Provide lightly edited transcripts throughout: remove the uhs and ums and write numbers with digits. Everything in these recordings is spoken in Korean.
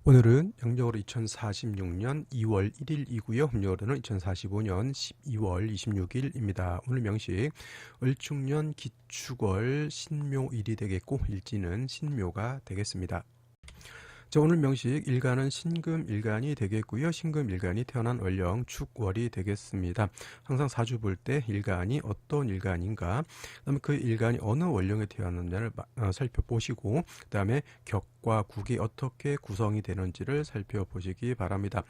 오늘은 양력으로 2046년 2월 1일이고요. 음력으로는 2045년 12월 26일입니다. 오늘 명식 을축년 기축월 신묘일이 되겠고 일지는 신묘가 되겠습니다. 자, 오늘 명식 일간은 신금일간이 되겠고요. 신금일간이 태어난 월령 축월이 되겠습니다. 항상 사주 볼 때 일간이 어떤 일간인가, 그다음에 그 일간이 어느 월령에 태어났느냐를 살펴보시고, 그다음에 격과 국이 어떻게 구성이 되는지를 살펴보시기 바랍니다.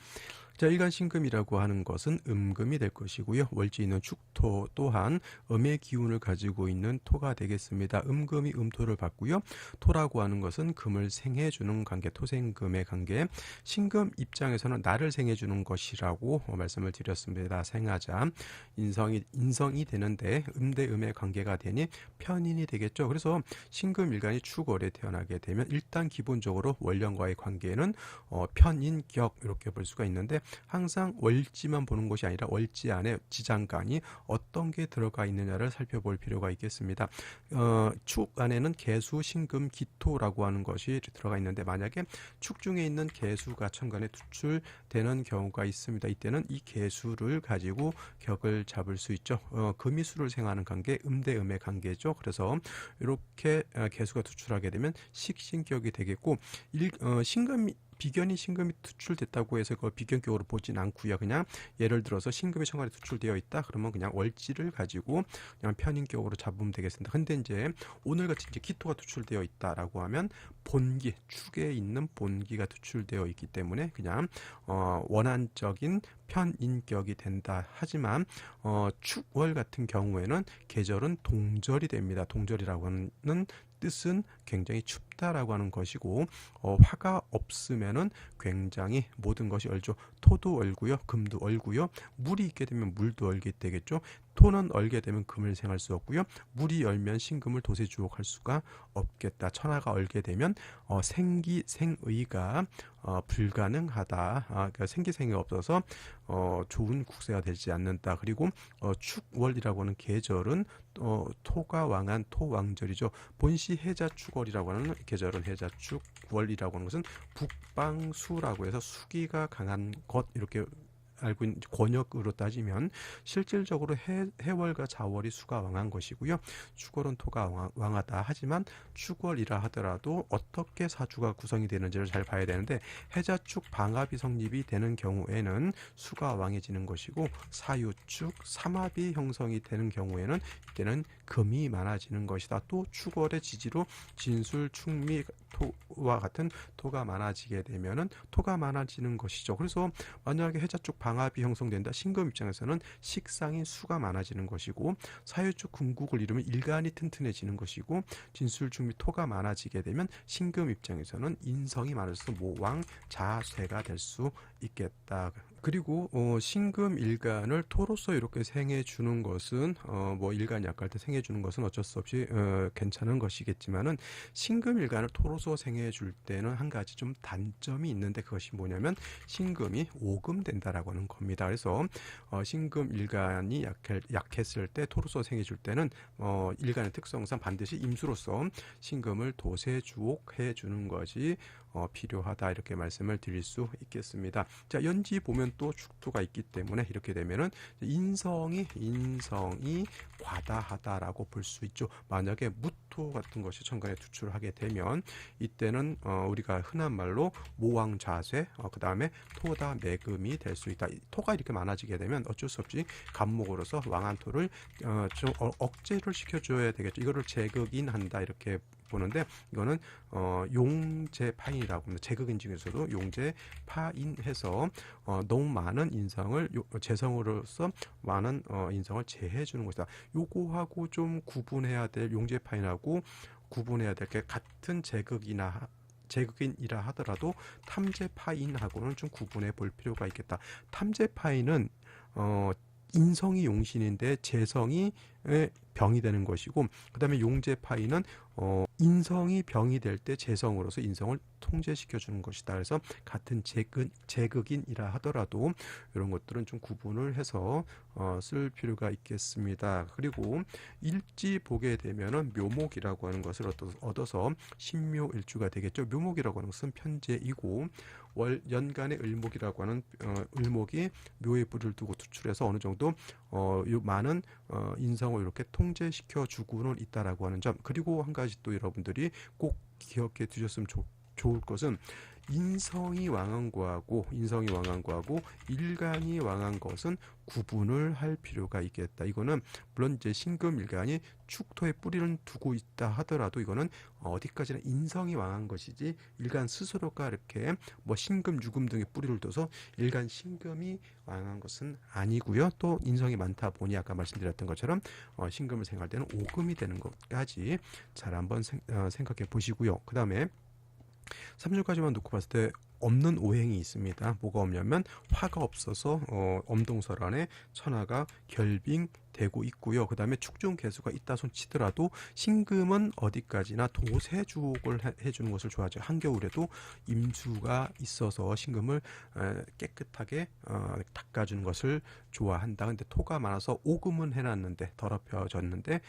자, 일간신금이라고 하는 것은 음금이 될 것이고요. 월지 있는 축토 또한 음의 기운을 가지고 있는 토가 되겠습니다. 음금이 음토를 받고요. 토라고 하는 것은 금을 생해주는 관계, 토생금의 관계. 신금 입장에서는 나를 생해주는 것이라고 말씀을 드렸습니다. 생하자 인성이 되는데 음대 음의 관계가 되니 편인이 되겠죠. 그래서 신금일간이 축월에 태어나게 되면 일단 기본적으로 월령과의 관계는 편인격 이렇게 볼 수가 있는데, 항상 월지만 보는 것이 아니라 월지 안에 지장간이 어떤 게 들어가 있느냐를 살펴볼 필요가 있겠습니다. 축 안에는 개수, 신금, 기토라고 하는 것이 들어가 있는데, 만약에 축 중에 있는 개수가 천간에 투출되는 경우가 있습니다. 이때는 이 개수를 가지고 격을 잡을 수 있죠. 금이 수를 생하는 관계, 음대음의 관계죠. 그래서 이렇게 개수가 투출하게 되면 식신격이 되겠고, 신금이 비견이 신금이 투출됐다고 해서 그걸 비견격으로 보진 않고요. 그냥 예를 들어서 신금이 천간에 투출되어 있다 그러면 그냥 월지를 가지고 그냥 편인격으로 잡으면 되겠습니다. 근데 이제 오늘같이 이제 기토가 투출되어 있다라고 하면 본기, 축에 있는 본기가 투출되어 있기 때문에 그냥 원한적인 편인격이 된다. 하지만 축월 같은 경우에는 계절은 동절이 됩니다. 동절이라고 하는 뜻은 굉장히 춥다라고 하는 것이고, 화가 없으면은 굉장히 모든 것이 얼죠. 토도 얼고요, 금도 얼고요. 물이 있게 되면 물도 얼게 되겠죠. 토는 얼게 되면 금을 생할 수 없고요. 물이 얼면 신금을 도세주옥할 수가 없겠다. 천하가 얼게 되면 생기생의가 불가능하다. 그러니까 생기생이 없어서 좋은 국세가 되지 않는다. 그리고 축월이라고 하는 계절은 토가 왕한 토왕절이죠. 본시 해자축월이라고 하는 계절은 해자축월이라고 하는 것은 북방수라고 해서 수기가 강한 것 이렇게 알고 있는 권역으로 따지면 실질적으로 해월과 자월이 수가 왕한 것이고요. 축월은 토가 왕하다. 하지만 축월이라 하더라도 어떻게 사주가 구성이 되는지를 잘 봐야 되는데, 해자축 방합이 성립이 되는 경우에는 수가 왕해지는 것이고, 사유축 삼합이 형성이 되는 경우에는 이때는 금이 많아지는 것이다. 또 축월의 지지로 진술, 충미, 토와 같은 토가 많아지게 되면은 토가 많아지는 것이죠. 그래서 만약에 해자축 방합이 형성된다. 신금 입장에서는 식상인 수가 많아지는 것이고, 사유축 금국을 이루면 일간이 튼튼해지는 것이고, 진술중 및 토가 많아지게 되면 신금 입장에서는 인성이 많아져서 모왕 자쇠가 될 수 있겠다. 그리고 신금 일간을 토로서 이렇게 생해 주는 것은 뭐 일간이 약할 때 생해 주는 것은 어쩔 수 없이 괜찮은 것이겠지만은, 신금 일간을 토로서 생해 줄 때는 한 가지 좀 단점이 있는데, 그것이 뭐냐면 신금이 오금된다라고 하는 겁니다. 그래서 신금 일간이 약했을 때 토로서 생해 줄 때는 일간의 특성상 반드시 임수로서 신금을 도세주옥해 주는 것이 필요하다, 이렇게 말씀을 드릴 수 있겠습니다. 자, 연지 보면 또 축토가 있기 때문에 이렇게 되면은 인성이 과다하다라고 볼 수 있죠. 만약에 무토 같은 것이 천간에 투출하게 되면 이때는 우리가 흔한 말로 모왕좌쇠, 그 다음에 토다 매금이 될 수 있다. 토가 이렇게 많아지게 되면 어쩔 수 없이 간목으로서 왕한 토를 좀 억제를 시켜줘야 되겠죠. 이거를 제극인한다 이렇게 보는데, 이거는 용제파인이라고 합니다. 제극인 중에서도 용제파인해서 너무 많은 인성을 재성으로서 많은 인성을 제해 주는 것이다. 요거하고 좀 구분해야 될, 용제파인하고 구분해야 될 게, 같은 제극인이라 하더라도 탐제파인하고는 좀 구분해 볼 필요가 있겠다. 탐제파인은 인성이 용신인데 재성이 병이 되는 것이고, 그 다음에 용제파이는 인성이 병이 될 때 재성으로서 인성을 통제시켜 주는 것이다. 그래서 같은 제극인이라 하더라도 이런 것들은 좀 구분을 해서 쓸 필요가 있겠습니다. 그리고 일지 보게 되면은 묘목이라고 하는 것을 얻어서 신묘일주가 되겠죠. 묘목이라고 하는 것은 편제이고, 연간의 을목이라고 하는 을목이 묘에 불을 두고 투출해서 어느 정도 많은 인성을 이렇게 통제시켜 주고는 있다라고 하는 점. 그리고 한 가지 또 여러분들이 꼭 기억해 두셨으면 좋을 것은, 인성이 왕한 거하고 일간이 왕한 것은 구분을 할 필요가 있겠다. 이거는 물론 이제 신금일간이 축토에 뿌리를 두고 있다 하더라도 이거는 어디까지나 인성이 왕한 것이지, 일간 스스로가 이렇게 뭐 신금, 유금 등의 뿌리를 둬서 일간 신금이 왕한 것은 아니고요. 또 인성이 많다 보니 아까 말씀드렸던 것처럼 신금을 생각할 때는 오금이 되는 것까지 잘 한번 생각해 보시고요. 그 다음에 3주까지만 놓고 봤을 때 없는 오행이 있습니다. 뭐가 없냐면 화가 없어서 엄동설안에 천하가 결빙되고 있고요. 그 다음에 축중 개수가 있다 손 치더라도 신금은 어디까지나 도세주옥을 해주는 것을 좋아하죠. 한겨울에도 임수가 있어서 신금을 깨끗하게 닦아주는 것을 좋아한다. 근데 토가 많아서 오금은 해놨는데 더럽혀졌는데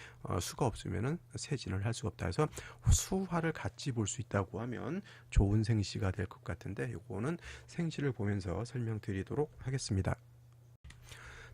수가 없으면은 세진을 할 수가 없다. 해서 수화를 같이 볼 수 있다고 하면 좋은 생시가 될 것 같은데, 요거는 생시를 보면서 설명드리도록 하겠습니다.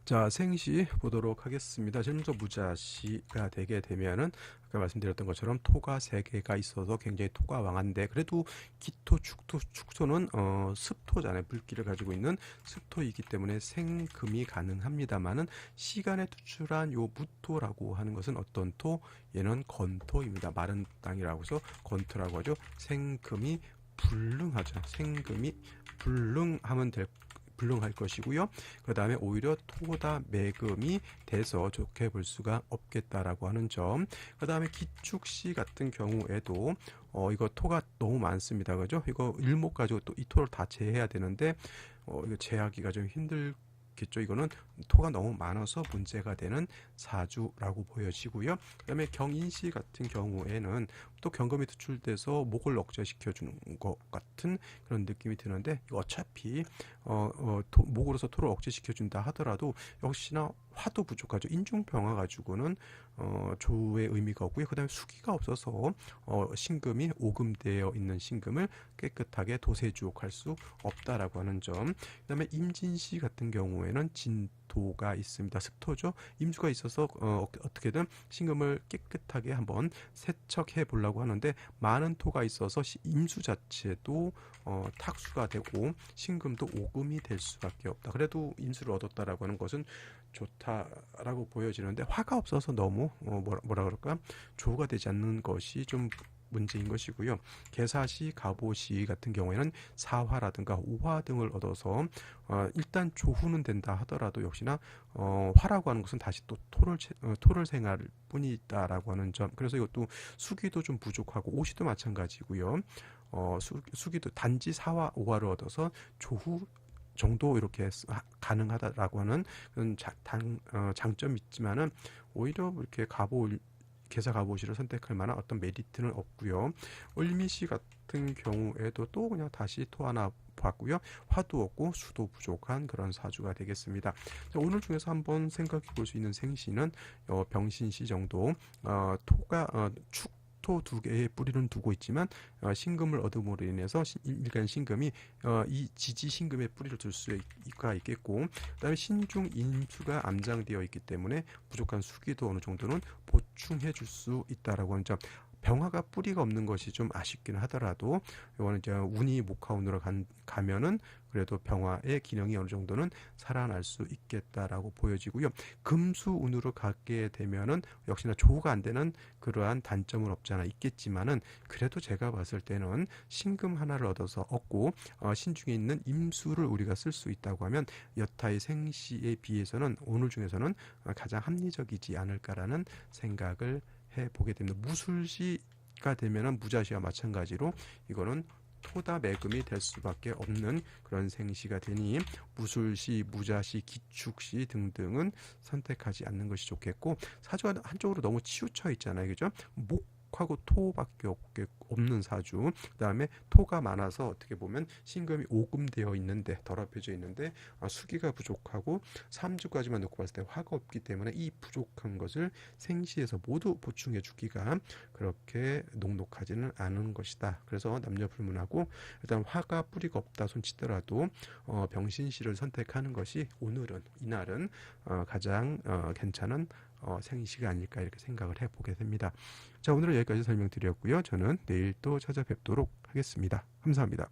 자, 생시 보도록 하겠습니다. 전조 무자시가 되게 되면은 아까 말씀드렸던 것처럼 토가 3개가 있어서 굉장히 토가 왕한데, 그래도 기토, 축토는 습토잖아요. 물기를 가지고 있는 습토이기 때문에 생금이 가능합니다만은, 시간에 투출한 요 무토라고 하는 것은 어떤 토? 얘는 건토입니다. 마른 땅이라고 해서 건토라고 하죠. 생금이 불능하죠. 생금이 불능할 것이고요. 그 다음에 오히려 토다 매금이 돼서 좋게 볼 수가 없겠다라고 하는 점. 그 다음에 기축시 같은 경우에도 이거 토가 너무 많습니다. 그죠? 이거 일목 가지고 또 이 토를 다 제해야 되는데 이거 제하기가 좀 힘들겠죠. 이거는 토가 너무 많아서 문제가 되는 사주라고 보여지고요. 그 다음에 경인시 같은 경우에는 또 경금이 투출돼서 목을 억제시켜 주는 것 같은 그런 느낌이 드는데, 어차피 목으로서 토를 억제시켜 준다 하더라도 역시나 화도 부족하죠. 인중병화 가지고는 조의 의미가 없고요. 그 다음에 수기가 없어서 신금이 오금되어 있는 신금을 깨끗하게 도세주옥할 수 없다라고 하는 점. 그 다음에 임진시 같은 경우에는 진토가 있습니다. 습토죠. 임수가 있어서 어떻게든 신금을 깨끗하게 한번 세척해 보려고 하는데, 많은 토가 있어서 임수 자체도 탁수가 되고 신금도 오금이 될 수밖에 없다. 그래도 임수를 얻었다라고 하는 것은 좋다라고 보여지는데, 화가 없어서 너무 뭐라 그럴까, 조가 되지 않는 것이 좀 문제인 것이고요. 개사시, 가보시 같은 경우에는 사화라든가 오화 등을 얻어서 일단 조후는 된다 하더라도 역시나 화라고 하는 것은 다시 또 토를 생할 뿐이다라고 하는 점. 그래서 이것도 수기도 좀 부족하고, 오시도 마찬가지고요. 수기도 단지 사화, 오화를 얻어서 조후 정도 이렇게 가능하다라고 하는 그런 장점이 있지만은, 오히려 이렇게 개사 가보시를 선택할 만한 어떤 메리트는 없고요. 을미시 같은 경우에도 또 그냥 다시 토 하나 봤고요. 화도 없고 수도 부족한 그런 사주가 되겠습니다. 자, 오늘 중에서 한번 생각해 볼 수 있는 생시는 병신시 정도. 토가 축토 2개의 뿌리는 두고 있지만 신금을 얻음으로 인해서 일간 신금이 이 지지 신금의 뿌리를 둘 수가 있겠고, 그다음에 신중 인수가 암장되어 있기 때문에 부족한 수기도 어느 정도는 보충해 줄 수 있다라고 하는 점. 병화가 뿌리가 없는 것이 좀 아쉽기는 하더라도, 이거는 이제 운이 목화운으로 가면은 그래도 병화의 기능이 어느 정도는 살아날 수 있겠다라고 보여지고요. 금수운으로 가게 되면은 역시나 조후가 안 되는 그러한 단점은 없지 않아 있겠지만은, 그래도 제가 봤을 때는 신금 하나를 얻고 신중에 있는 임수를 우리가 쓸 수 있다고 하면 여타의 생시에 비해서는 오늘 중에서는 가장 합리적이지 않을까라는 생각을 해보게 됩니다. 무술시가 되면은 무자시와 마찬가지로 이거는 토다 매금이 될 수밖에 없는 그런 생시가 되니 무술시, 무자시, 기축시 등등은 선택하지 않는 것이 좋겠고, 사주가 한쪽으로 너무 치우쳐 있잖아요. 그죠? 하고 토밖에 없는 사주. 그다음에 토가 많아서 어떻게 보면 신금이 오금되어 있는데, 더럽혀져 있는데 수기가 부족하고 삼주까지만 놓고 봤을 때 화가 없기 때문에 이 부족한 것을 생시에서 모두 보충해 주기가 그렇게 녹록하지는 않은 것이다. 그래서 남녀 불문하고 일단 화가 뿌리가 없다 손치더라도 병신시를 선택하는 것이 이날은 가장 괜찮은 생시가 아닐까 이렇게 생각을 해보게 됩니다. 자, 오늘은 여기까지 설명드렸고요. 저는 내일 또 찾아뵙도록 하겠습니다. 감사합니다.